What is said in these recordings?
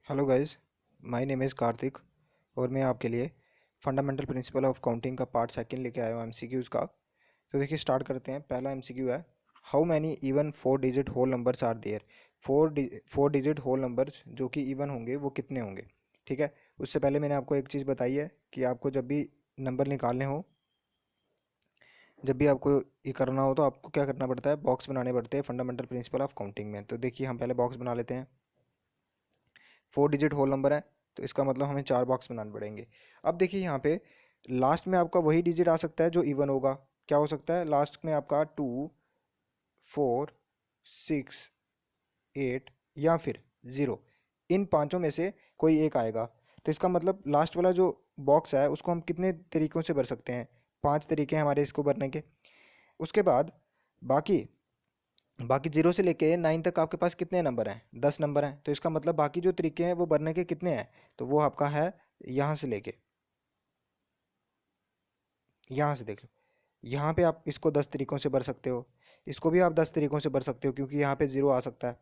Hello guys, my name is Kartik और मैं आपके लिए फंडामेंटल प्रिंसिपल ऑफ काउंटिंग का पार्ट सेकंड लेके आया हूँ एमसीक्यूज़ का। तो देखिए स्टार्ट करते हैं। पहला एमसीक्यू है, how many even 4 digit whole numbers are there. Four digit whole numbers जो कि इवन होंगे वो कितने होंगे। ठीक है, उससे पहले मैंने आपको एक चीज़ बताई है कि आपको जब भी नंबर निकालने हो, जब भी आपको ये करना हो तो आपको क्या करना पड़ता है, बॉक्स बनाने पड़ते हैं फंडामेंटल प्रिंसिपल ऑफ काउंटिंग में। तो देखिए हम पहले बॉक्स बना लेते हैं। 4 डिजिट होल नंबर है तो इसका मतलब हमें 4 बॉक्स बनाने पड़ेंगे। अब देखिए यहाँ पे लास्ट में आपका वही डिजिट आ सकता है जो इवन होगा। क्या हो सकता है लास्ट में आपका 2, 4, 6, 8 या फिर 0। इन पांचों में से कोई एक आएगा। तो इसका मतलब लास्ट वाला जो बॉक्स है उसको हम कितने तरीकों से भर सकते हैं, 5 तरीके हैं हमारे इसको भरने के। उसके बाद बाकी बाकी 0 से लेके 9 तक आपके पास कितने नंबर हैं, 10 नंबर हैं। तो इसका मतलब बाकी जो तरीके हैं वो भरने के कितने हैं, तो वो आपका है यहाँ से लेके यहाँ से। देख लो, यहाँ पे आप इसको 10 तरीकों से भर सकते हो, इसको भी आप 10 तरीकों से भर सकते हो क्योंकि यहाँ पे 0 आ सकता है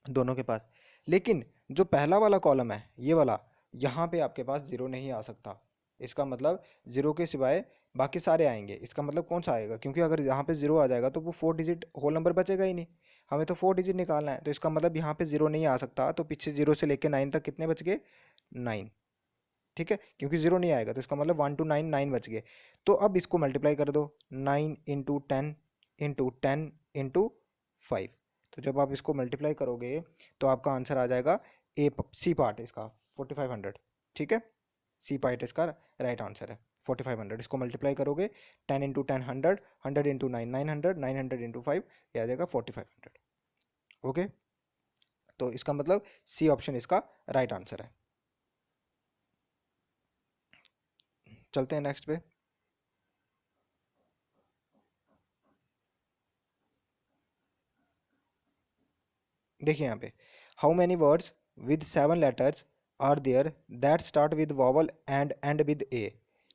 दोनों के पास। लेकिन जो पहला वाला कॉलम है ये वाला, यहाँ पे आपके पास 0 नहीं आ सकता। इसका मतलब 0 के सिवाय बाकी सारे आएंगे। इसका मतलब कौन सा आएगा, क्योंकि अगर यहाँ पे 0 आ जाएगा तो वो 4 डिजिट होल नंबर बचेगा ही नहीं। हमें तो 4 डिजिट निकालना है, तो इसका मतलब यहाँ पे 0 नहीं आ सकता। तो पीछे 0 से लेके 9 तक कितने बच गए, 9। ठीक है, क्योंकि 0 नहीं आएगा तो इसका मतलब 1 to 9 बच गए। तो अब इसको मल्टीप्लाई कर दो, 9 into 10 into 10 into 5। तो जब आप इसको मल्टीप्लाई करोगे तो आपका आंसर आ जाएगा सी पार्ट इसका 4500। ठीक है, सी पार्ट इसका राइट आंसर है 4500। इसको मल्टीप्लाई करोगे 10 into 10 100, 100 into 9 900, 900 into 5, ये आ जाएगा 4500। ओके, तो इसका मतलब सी ऑप्शन इसका राइट आंसर है। चलते हैं नेक्स्ट पे। देखिए यहाँ पे, how many words with 7 letters are there that start with vowel and end with A.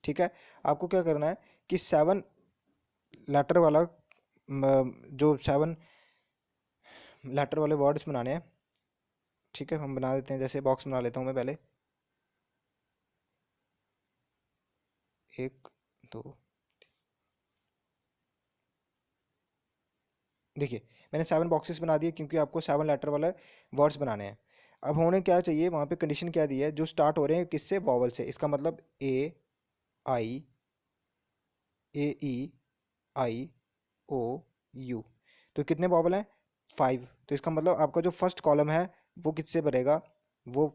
ठीक है, आपको क्या करना है कि 7 लेटर वाला जो 7 लेटर वाले वर्ड्स बनाने हैं। ठीक है, हम बना देते हैं, जैसे बॉक्स बना लेता हूँ मैं पहले। 1 2, देखिए मैंने 7 बॉक्सेस बना दिए क्योंकि आपको 7 लेटर वाले वर्ड्स बनाने हैं। अब होने क्या चाहिए, वहाँ पे कंडीशन क्या दी है, जो स्टार्ट हो रहे हैं किससे, वॉवल से। इसका मतलब आई, ए आई ओ यू। तो कितने वॉवल हैं, 5। तो इसका मतलब आपका जो फर्स्ट कॉलम है वो किससे भरेगा, वो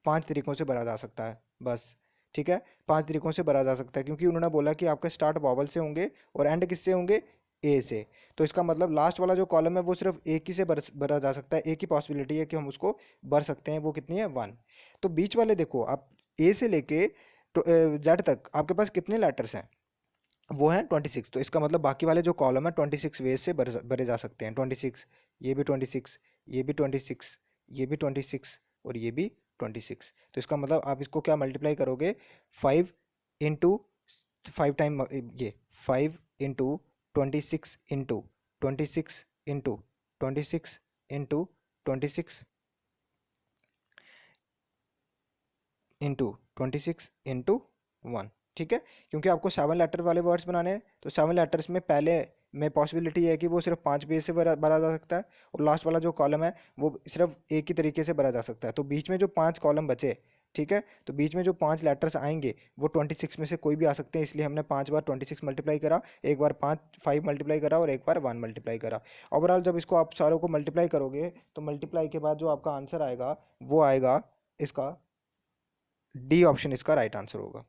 5 तरीकों से भरा जा सकता है बस। ठीक है, 5 तरीकों से भरा जा सकता है क्योंकि उन्होंने बोला कि आपका स्टार्ट वॉवल से होंगे और एंड किससे होंगे, ए से। तो इसका मतलब लास्ट वाला जो कॉलम है वो सिर्फ एक ही से भरा जा सकता है। एक ही पॉसिबिलिटी है कि हम उसको भर सकते हैं, वो कितनी है, 1। तो बीच वाले देखो आप, ए से लेके जेड तक आपके पास कितने लेटर्स हैं, वो है 26। तो इसका मतलब बाकी वाले जो कॉलम है 26 वेज से भरे जा सकते हैं। 26, ये भी 26, ये भी 26, ये भी 26 और ये भी 26। तो इसका मतलब आप इसको क्या मल्टीप्लाई करोगे, 5 इंटू 5 टाइम, ये 5 into 26 into 26 into 26 into 26 into 1। ठीक है, क्योंकि आपको 7 लेटर वाले वर्ड्स बनाने हैं तो 7 लेटर्स में पहले में पॉसिबिलिटी है कि वो सिर्फ 5 पेज से भरा भरा जा सकता है और लास्ट वाला जो कॉलम है वो सिर्फ एक ही तरीके से भरा जा सकता है। तो बीच में जो 5 कॉलम बचे, ठीक है, तो बीच में जो 5 लेटर्स आएंगे वो 26 में से कोई भी आ सकते हैं। इसलिए हमने 5 बार 26 मल्टीप्लाई करा, एक बार 5 मल्टीप्लाई करा और एक बार 1 मल्टीप्लाई करा। ओवरऑल जब इसको आप सारों को मल्टीप्लाई करोगे तो मल्टीप्लाई के बाद जो आपका आंसर आएगा वो आएगा इसका डी ऑप्शन, इसका राइट आंसर होगा।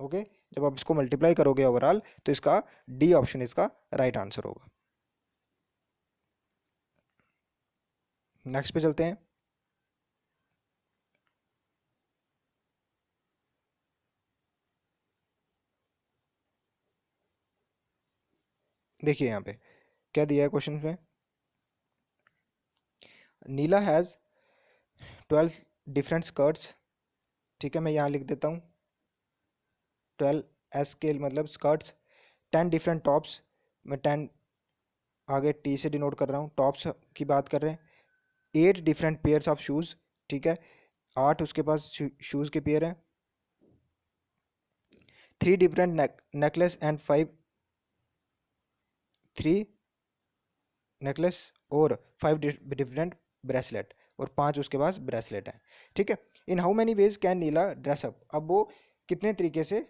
ओके, जब आप इसको मल्टीप्लाई करोगे ओवरऑल तो इसका डी ऑप्शन इसका राइट आंसर होगा। नेक्स्ट पे चलते हैं। देखिए यहाँ पे क्या दिया है क्वेश्चन में, नीला हैज़ 12 डिफरेंट स्कर्ट्स। ठीक है, मैं यहाँ लिख देता हूँ 12 के मतलब स्कर्ट्स, 10 डिफरेंट टॉप्स। मैं 10 आगे टी से डिनोट कर रहा हूँ, टॉप्स की बात कर रहे हैं। 8 डिफरेंट पेयर्स ऑफ शूज़। ठीक है, 8 उसके पास शूज़ के पेयर हैं, 3 डिफरेंट नेकलेस एंड 5 3 नेकलेस और 5 डिफरेंट ब्रेसलेट, और 5 उसके पास ब्रेसलेट हैं। ठीक है। In how many ways can Neela dress up, अब वो कितने तरीके से,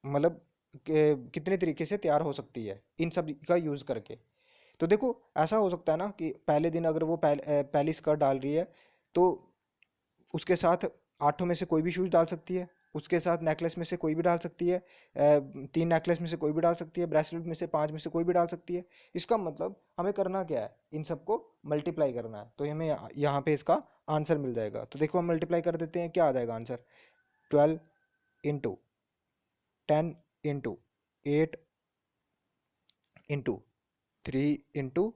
मतलब कितने तरीके से तैयार हो सकती है इन सब का यूज़ करके। तो देखो, ऐसा हो सकता है ना कि पहले दिन अगर वो पहली स्कर्ट डाल रही है, तो उसके साथ आठों में से कोई भी शूज़ डाल सकती है, उसके साथ नेकलेस में से कोई भी डाल सकती है, 3 नेकलेस में से कोई भी डाल सकती है, ब्रेसलेट में से 5 में से कोई भी डाल सकती है। इसका मतलब हमें करना क्या है, इन सबको मल्टीप्लाई करना है, तो हमें यहाँ पे इसका आंसर मिल जाएगा। तो देखो हम मल्टीप्लाई कर देते हैं, क्या आ जाएगा answer, 12 into 10 into 8 into 3 into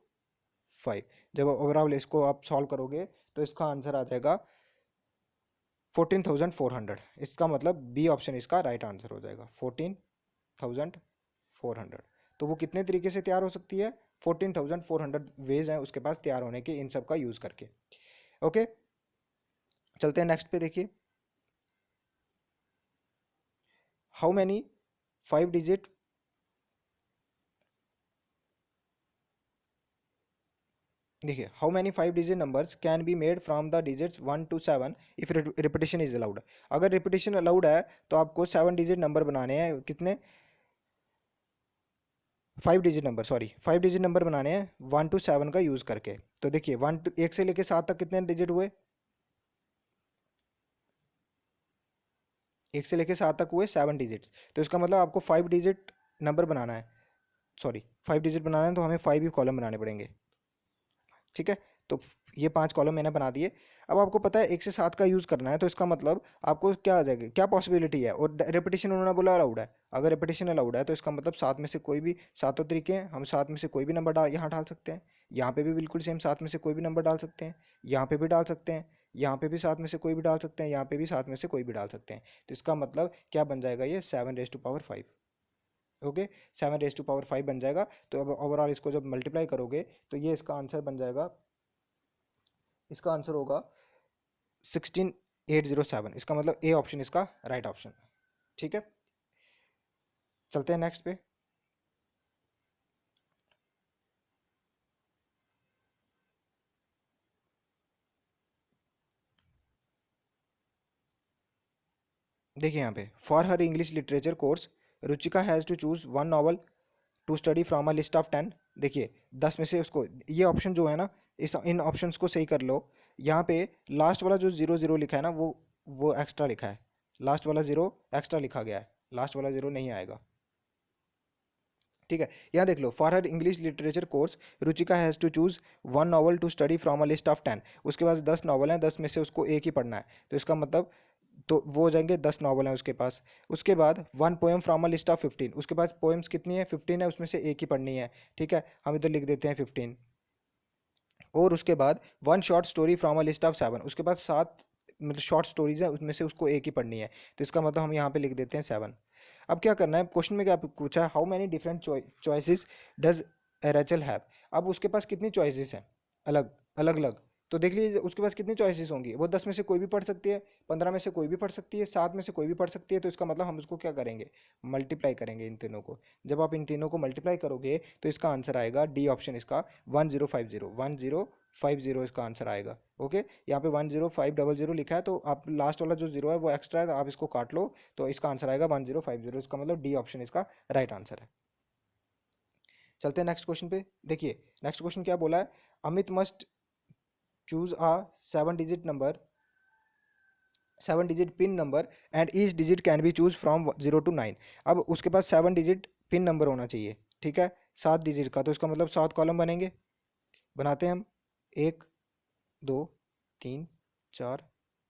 5। जब ओवरऑल इसको आप सॉल्व करोगे तो इसका आंसर आ जाएगा 14,400। इसका मतलब बी ऑप्शन इसका राइट आंसर हो जाएगा, 14,400। तो वो कितने तरीके से तैयार हो सकती है, 14,400 वेज हैं उसके पास तैयार होने के इन सब का यूज़ करके। ओके, चलते हैं नेक्स्ट पे। देखिए, हाउ मैनी 5 डिजिट, देखिए how many 5 digit numbers can be made from the digits 1 to 7 if repetition is allowed. अगर रिपीटेशन अलाउड है तो आपको 7 डिजिट नंबर बनाने हैं, कितने, 5 digit number, sorry 5 digit number बनाने हैं 1 to 7 का यूज़ करके। तो देखिए 1 से लेके 7 तक कितने डिजिट हुए, 1 से लेके 7 तक हुए 7 डिजिट्स। तो इसका मतलब आपको 5 डिजिट नंबर बनाना है, सॉरी 5 डिजिट बनाना है, तो हमें 5 ही कॉलम बनाने पड़ेंगे। ठीक है। तो ये 5 कॉलम मैंने बना दिए। अब आपको पता है 1 से 7 का यूज़ करना है, तो इसका मतलब आपको क्या आ जाएगा, क्या पॉसिबिलिटी है, और रेपिटेशन उन्होंने बोला अलाउड है। अगर रेपिटेशन अलाउड है तो इसका मतलब 7 में से कोई भी, सातों तरीके हैं, हम 7 में से कोई भी नंबर यहाँ डाल सकते हैं, यहाँ पे भी बिल्कुल सेम 7 में से कोई भी नंबर डाल सकते हैं, यहाँ पे भी डाल सकते हैं, यहाँ पे भी 7 में से कोई भी डाल सकते हैं, यहाँ पे भी 7 में से कोई भी डाल सकते हैं। तो इसका मतलब क्या बन जाएगा, ये 7 raise to power 5। Okay, 7 raise to power 5 बन जाएगा। तो अब ओवरऑल इसको जब मल्टीप्लाई करोगे तो ये इसका आंसर बन जाएगा, इसका आंसर होगा 16,807। इसका मतलब ए ऑप्शन इसका राइट ऑप्शन है। ठीक है, चलते हैं नेक्स्ट पे। देखिए यहाँ पे, for her English literature course Ruchika has to choose 1 novel to study from a list of 10। देखिए 10 में से उसको, ये ऑप्शन जो है ना, इस इन ऑप्शंस को सही कर लो। यहाँ पे लास्ट वाला जो 0 0 लिखा है ना, वो एक्स्ट्रा लिखा है, लास्ट वाला 0 एक्स्ट्रा लिखा गया है, लास्ट वाला 0 नहीं आएगा। ठीक है, यहाँ देख लो, for her English literature course Ruchika has to choose 1 novel to study from a list of 10। उसके पास 10 नॉवल हैं, 10 में से उसको एक ही पढ़ना है, तो इसका मतलब, तो वो हो जाएंगे 10 नॉवल हैं उसके पास। उसके बाद 1 poem from a list of 15, उसके पास पोएम्स कितनी है, 15 है, उसमें से एक ही पढ़नी है। ठीक है, हम इधर लिख देते हैं 15। और उसके बाद 1 short story from a list of 7, उसके पास 7 मतलब शॉर्ट स्टोरीज है, उसमें से उसको एक ही पढ़नी है, तो इसका मतलब हम यहाँ पे लिख देते हैं 7। अब क्या करना है, क्वेश्चन में क्या पूछा है, how many different choices does Rachel have. अब उसके पास कितनी चॉइसेस हैं, अलग अलग अलग। तो देख लीजिए उसके पास कितनी चॉइसेस होंगी, वो 10 में से कोई भी पढ़ सकती है, 15 में से कोई भी पढ़ सकती है, 7 में से कोई भी पढ़ सकती है। तो इसका मतलब हम उसको क्या करेंगे, मल्टीप्लाई करेंगे इन तीनों को। जब आप इन तीनों को मल्टीप्लाई करोगे तो इसका आंसर आएगा डी ऑप्शन इसका, 1050, 1050 इसका आंसर आएगा। ओके, यहाँ पे 10500 लिखा है, तो आप लास्ट वाला जो जीरो है वो एक्स्ट्रा है, तो आप इसको काट लो, तो इसका आंसर आएगा 1050। इसका मतलब डी ऑप्शन इसका राइट आंसर है। चलते हैं नेक्स्ट क्वेश्चन पे। देखिए नेक्स्ट क्वेश्चन क्या बोला है, Amit must choose a 7 digit number, 7 digit pin number and each digit can be choose from 0 to 9। अब उसके पास 7 डिजिट पिन नंबर होना चाहिए। ठीक है, 7 डिजिट का, तो इसका मतलब 7 कॉलम बनेंगे, बनाते हैं हम, 1 2 3 4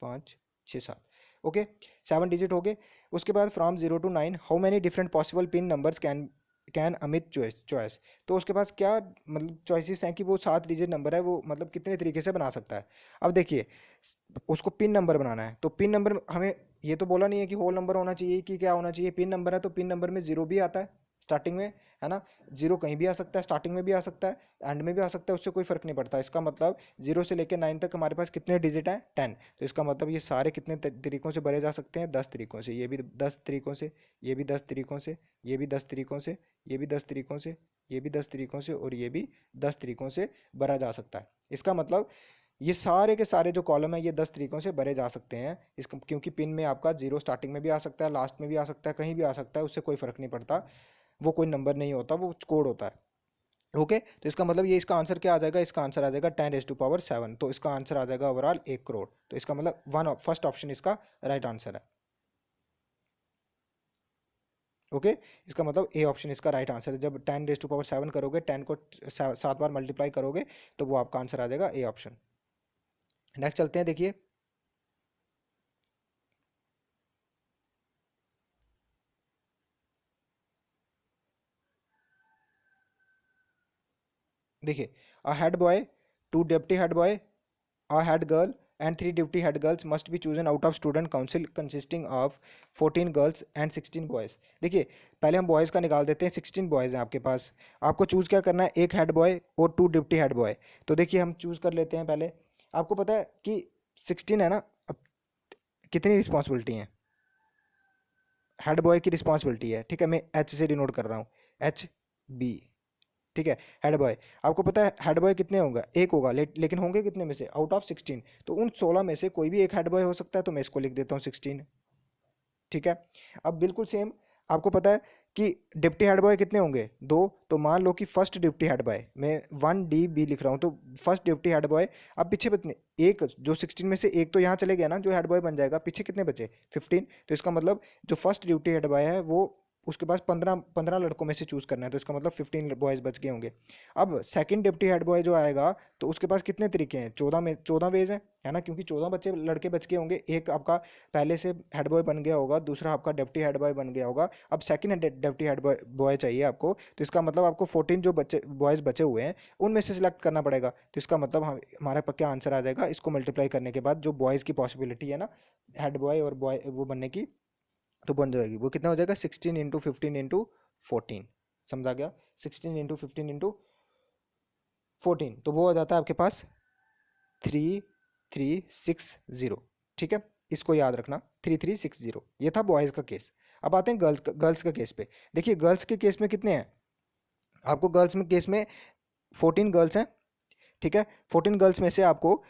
5 6 7। ओके, 7 डिजिट हो गए। उसके बाद from 0 to 9 how many different possible pin numbers can can Amit choice. तो उसके पास क्या मतलब चॉइसेस हैं कि वो 7 डिजिट नंबर है, वो मतलब कितने तरीके से बना सकता है। अब देखिए उसको पिन नंबर बनाना है, तो पिन नंबर हमें, ये तो बोला नहीं है कि होल नंबर होना चाहिए कि क्या होना चाहिए, पिन नंबर है तो पिन नंबर में 0 भी आता है, स्टार्टिंग में, है ना। जीरो कहीं भी आ सकता है, स्टार्टिंग में भी आ सकता है, एंड में भी आ सकता है, उससे कोई फर्क नहीं पड़ता। इसका मतलब जीरो से लेकर 9 तक हमारे पास कितने डिजिट हैं, 10। तो इसका मतलब ये सारे कितने तरीकों से भरे जा सकते हैं, 10 तरीकों से। ये भी 10 तरीकों से, ये भी 10 तरीकों से, ये भी 10 तरीकों से, ये भी 10 तरीकों से, ये भी 10 तरीकों से, और ये भी 10 तरीकों से भरा जा सकता है। इसका मतलब ये सारे के सारे जो कॉलम है ये 10 तरीकों से भरे जा सकते हैं। इसका क्योंकि पिन में आपका जीरो स्टार्टिंग में भी आ सकता है, लास्ट में भी आ सकता है, कहीं भी आ सकता है, उससे कोई फर्क नहीं पड़ता। वो कोई नंबर नहीं होता, वो कोड होता है। ओके, तो इसका मतलब ये इसका आंसर क्या आ जाएगा, इसका आंसर आ जाएगा 10⁻⁷। तो इसका आंसर आ जाएगा ओवरऑल 1 करोड़। तो इसका मतलब फर्स्ट ऑप्शन इसका राइट आंसर है। ओके, इसका मतलब ए ऑप्शन इसका राइट आंसर है। जब 10⁻⁷ करोगे, 10 को 7 बार मल्टीप्लाई करोगे, तो वो आपका आंसर आ जाएगा ए ऑप्शन। नेक्स्ट चलते हैं, देखिए। देखिए, a head boy, to deputy head boy, a head girl and 3 deputy head girls must be chosen out of student council consisting of 14 girls and 16 boys। देखिए, पहले हम बॉयज़ का निकाल देते हैं। 16 बॉयज़ हैं आपके पास। आपको चूज़ क्या करना है, एक हेड बॉय और 2 डिप्टी हेड बॉय। तो देखिए, हम चूज़ कर लेते हैं पहले। आपको पता है कि 16 है ना। अब कितनी रिस्पॉन्सिबिलिटी है, हेड बॉय की रिस्पॉन्सिबिलिटी है, ठीक है। मैं एच से डिनोट कर रहा हूँ, HB, ठीक है। हेड बॉय, आपको पता है हेड बॉय कितने होगा, एक होगा, लेकिन होंगे कितने में से, आउट ऑफ 16। तो उन 16 में से कोई भी एक हेड बॉय हो सकता है, तो मैं इसको लिख देता हूँ 16, ठीक है। अब बिल्कुल सेम, आपको पता है कि डिप्टी हेड बॉय कितने होंगे, दो। तो मान लो कि फर्स्ट डिप्टी हेड बॉय, मैं 1DB लिख रहा हूँ, तो फर्स्ट डिप्टी हेड बॉय। अब पीछे कितने, एक जो 16 में से एक तो यहाँ चले गया ना, जो हेड बॉय बन जाएगा, पीछे कितने बचे, 15। तो इसका मतलब जो फर्स्ट ड्यूटी हेड बॉय है वो, उसके पास 15 लड़कों में से चूज करना है, तो इसका मतलब 15 बॉयज बच गए होंगे। अब सेकंड डिप्टी हेड बॉय जो आएगा, तो उसके पास कितने तरीके हैं, 14 में 14 वेज है ना, क्योंकि 14 बच्चे लड़के बच गए होंगे। एक आपका पहले से हेड बॉय बन गया होगा, दूसरा आपका डेप्टी हेड बॉय बन गया होगा। अब सेकंड डेप्टी हेड बॉय चाहिए आपको, तो इसका मतलब आपको 14 जो बच्चे बॉयज बचे हुए हैं, उनमें से सिलेक्ट करना पड़ेगा। तो इसका मतलब हमारा पक्का आंसर आ जाएगा, इसको मल्टीप्लाई करने के बाद जो बॉयज़ की पॉसिबिलिटी है ना, हेड बॉय और बॉय वो बनने की, तो बन जाएगी। वो कितना हो जाएगा, 16 × 15 × 14। समझा गया, 16 × 15 × 14, तो वो हो जाता है आपके पास 3360। ठीक है, इसको याद रखना, 3360। ये था बॉयज़ का केस। अब आते हैं गर्ल्स का केस पे। देखिए, गर्ल्स के केस में कितने हैं, आपको गर्ल्स में केस में 14 गर्ल्स हैं, ठीक है। 14 गर्ल्स में से आपको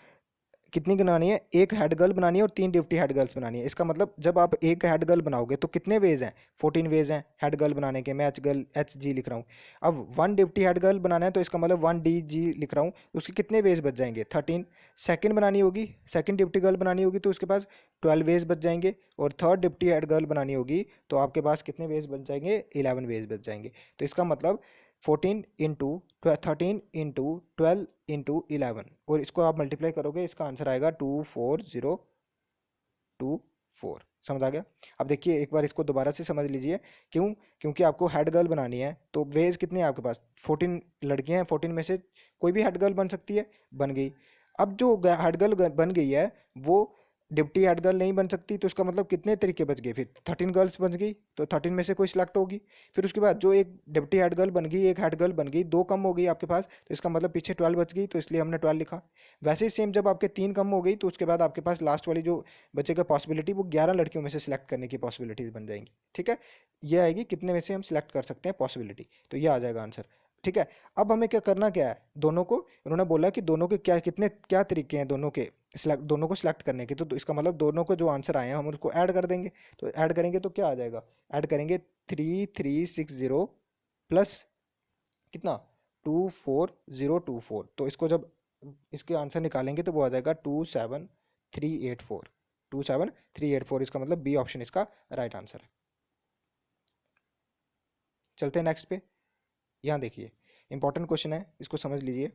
कितनी बनानी है, एक हेड गर्ल बनानी है और 3 डिप्टी हेड गर्ल्स बनानी है। इसका मतलब जब आप एक हेड गर्ल बनाओगे तो कितने वेज हैं, 14 वेज हैं हेड गर्ल बनाने के। मैं HG लिख रहा हूँ। अब 1 डिप्टी हेड गर्ल बनाना है, तो इसका मतलब 1DG लिख रहा हूँ, उसके कितने वेज बच जाएंगे, 13। सेकंड बनानी होगी, सेकंड डिप्टी गर्ल बनानी होगी, तो उसके पास 12 वेज बच जाएंगे। और थर्ड डिप्टी हेड गर्ल बनानी होगी, तो आपके पास कितने वेज बच जाएंगे, 11 वेज बच जाएंगे। तो इसका मतलब 14 × 13 × 12 × 11, और इसको आप मल्टीप्लाई करोगे, इसका आंसर आएगा 24024। समझ आ गया। अब देखिए, एक बार इसको दोबारा से समझ लीजिए। क्यों, क्योंकि आपको हेड गर्ल बनानी है, तो वेज कितने हैं आपके पास, 14 लड़कियां हैं, 14 में से कोई भी हेड गर्ल बन सकती है, बन गई। अब जो हेड गर्ल बन गई है, वो डिप्टी हेड गर्ल नहीं बन सकती, तो इसका मतलब कितने तरीके बच गए, फिर 13 गर्ल्स बन गई, तो 13 में से कोई सिलेक्ट होगी। फिर उसके बाद जो एक डिप्टी हेड गर्ल बन गई, एक हेड गर्ल बन गई, दो कम हो गई आपके पास, तो इसका मतलब पीछे 12 बच गई, तो इसलिए हमने 12 लिखा। वैसे ही सेम, जब आपके 3 कम हो गई, तो उसके बाद आपके पास लास्ट वाली जो बचेगा पॉसिबिलिटी, वो 11 लड़कियों में से सिलेक्ट करने की पॉसिबिलिटीज बन जाएंगी। ठीक है, ये आएगी कितने में से हम सिलेक्ट कर सकते हैं पॉसिबिलिटी, तो ये आ जाएगा आंसर। ठीक है, अब हमें क्या करना, क्या है, दोनों को उन्होंने बोला कि दोनों के क्या कितने क्या तरीके हैं दोनों के दोनों को सिलेक्ट करने के। तो इसका मतलब दोनों को जो आंसर आए हैं हम उसको ऐड कर देंगे। तो ऐड करेंगे तो क्या आ जाएगा, ऐड करेंगे 3360 प्लस कितना, 24024। तो इसको जब इसके आंसर निकालेंगे, तो वो आ जाएगा 27384। 27384, इसका मतलब बी ऑप्शन इसका राइट आंसर है। चलते हैं नेक्स्ट पे। यहाँ देखिए, इंपॉर्टेंट क्वेश्चन है, इसको समझ लीजिए।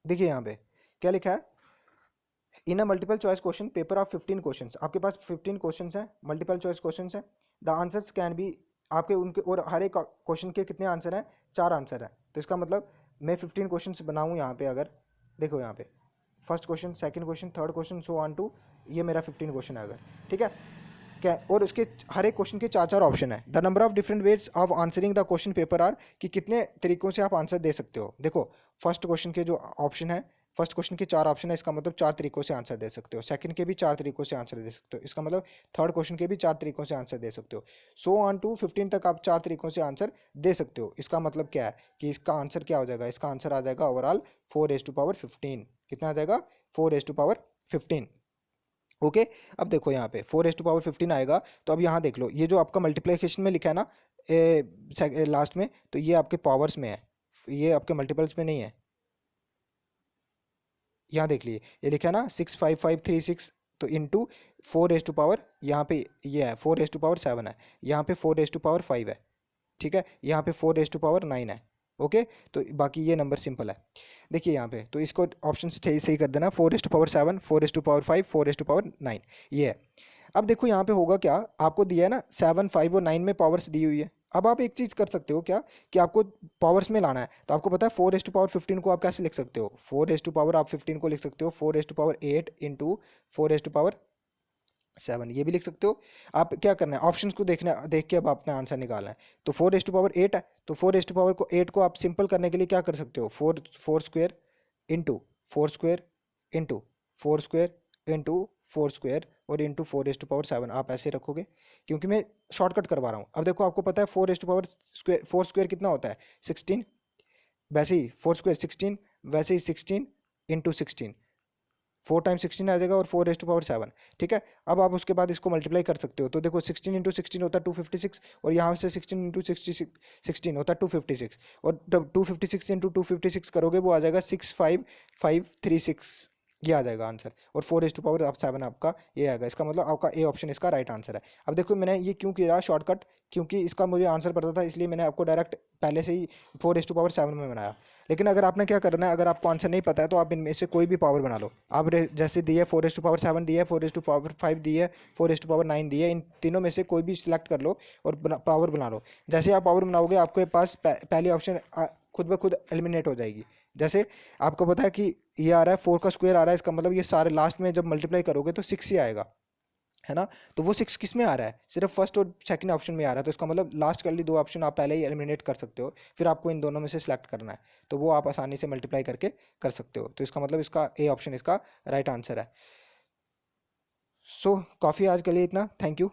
देखिए यहाँ पे क्या लिखा है, in a multiple choice question paper of 15 questions. आपके पास 15 क्वेश्चंस हैं, मल्टीपल चॉइस क्वेश्चंस हैं। द आंसर्स कैन बी, आपके उनके और हर एक क्वेश्चन के कितने आंसर हैं, 4 आंसर हैं। तो इसका मतलब मैं 15 क्वेश्चंस बनाऊँ यहाँ पे, अगर देखो यहाँ पे first question, second question, third question, so on to ये मेरा 15 क्वेश्चन है अगर, ठीक है क्या। और उसके हर एक क्वेश्चन के चार चार ऑप्शन है। The number of different ways of answering the question paper are, कि कितने तरीकों से आप आंसर दे सकते हो। देखो फर्स्ट क्वेश्चन के जो ऑप्शन है, फर्स्ट क्वेश्चन के चार ऑप्शन है, इसका मतलब चार तरीकों से आंसर दे सकते हो। सेकंड के भी चार तरीकों से आंसर दे सकते हो, इसका मतलब थर्ड क्वेश्चन के भी चार तरीकों से आंसर दे सकते हो। सो ऑन टू 15 तक आप चार तरीकों से आंसर दे सकते हो। इसका मतलब क्या है कि इसका आंसर क्या हो जाएगा, इसका आंसर आ जाएगा ओवरऑल 4⁻15। कितना आ जाएगा, 4⁻15। ओके। अब देखो यहाँ पे 4⁻15 आएगा, तो अब यहाँ देख लो, ये जो आपका मल्टीप्लिकेशन में लिखा है ना लास्ट में, तो ये आपके पावर्स में है, ये आपके मल्टीपल्स में नहीं है। यहाँ देख लिए ये लिखा है ना 65536, तो इंटू 4⁻, यहाँ पे ये है 4⁻7 है, यहाँ पे 4�5 है, ठीक है, यहाँ पे 4⁻9 है। ओके। तो बाकी ये नंबर सिंपल है। देखिए यहाँ पे, तो इसको ऑप्शन सही सही कर देना, 4⁻7, 4⁻5, 4⁻9, ये है। अब देखो यहाँ पे होगा क्या, आपको दिया है ना 7, 5 और 9 में पावर्स दी हुई है। अब आप एक चीज़ कर सकते हो क्या, कि आपको पावर्स में लाना है, तो आपको पता है 4⁻15 को आप कैसे लिख सकते हो, 4 आप 15 को लिख सकते हो 4⁸ इंटू 4⁻7, ये भी लिख सकते हो। आप क्या करना है, ऑप्शंस को देखना, देख के अब अपना आंसर निकालना है। तो 4⁸ है, तो 4⁸8 को आप सिंपल करने के लिए क्या कर सकते हो, four square into four square into four square into four square और इंटू 4⁻7 आप ऐसे रखोगे, क्योंकि मैं शॉर्टकट करवा रहा हूँ। अब देखो आपको पता है 4 कितना होता है, 16, वैसे ही 4 स्क्वेयर 16, वैसे ही 16 इंटू 16, 4 टाइम्स 16 आ जाएगा और 4⁻7, ठीक है। अब आप उसके बाद इसको मल्टीप्लाई कर सकते हो, तो देखो 16 इंटू 16 होता है 256, और यहाँ से 16 इंटू 16 होता है 256, और जब 256 इंटू 256 करोगे वो आ जाएगा 65536, ये आ जाएगा आंसर, और 4⁻7 आपका ये आएगा। इसका मतलब आपका ए ऑप्शन इसका राइट आंसर है। अब देखो मैंने ये क्यों किया शॉर्टकट, क्योंकि इसका मुझे आंसर पता था, इसलिए मैंने आपको डायरेक्ट पहले से ही 4⁻7 में बनाया। लेकिन अगर आपने क्या करना है, अगर आपको आंसर नहीं पता है, तो आप इनमें से कोई भी पावर बना लो। आप जैसे दी है 4⁻7 दी है, 4⁻5 दी है, 4⁻9 दी है, इन तीनों में से कोई भी सिलेक्ट कर लो और पावर बना लो। जैसे आप पावर बनाओगे, आपके पास पहली ऑप्शन खुद ब खुद एलिमिनेट हो जाएगी। जैसे आपको पता है कि ये आ रहा है 4 का स्क्वायर आ रहा है, इसका मतलब ये सारे लास्ट में जब मल्टीप्लाई करोगे तो 6 ही आएगा, है ना। तो वो 6 किस में आ रहा है, सिर्फ फर्स्ट और सेकंड ऑप्शन में आ रहा है, तो इसका मतलब लास्ट वाली दो ऑप्शन आप पहले ही एलिमिनेट कर सकते हो, फिर आपको इन दोनों में से सिलेक्ट करना है, तो वो आप आसानी से मल्टीप्लाई करके कर सकते हो। तो इसका मतलब इसका ए ऑप्शन इसका राइट आंसर है। सो काफ़ी आज के लिए इतना, थैंक यू।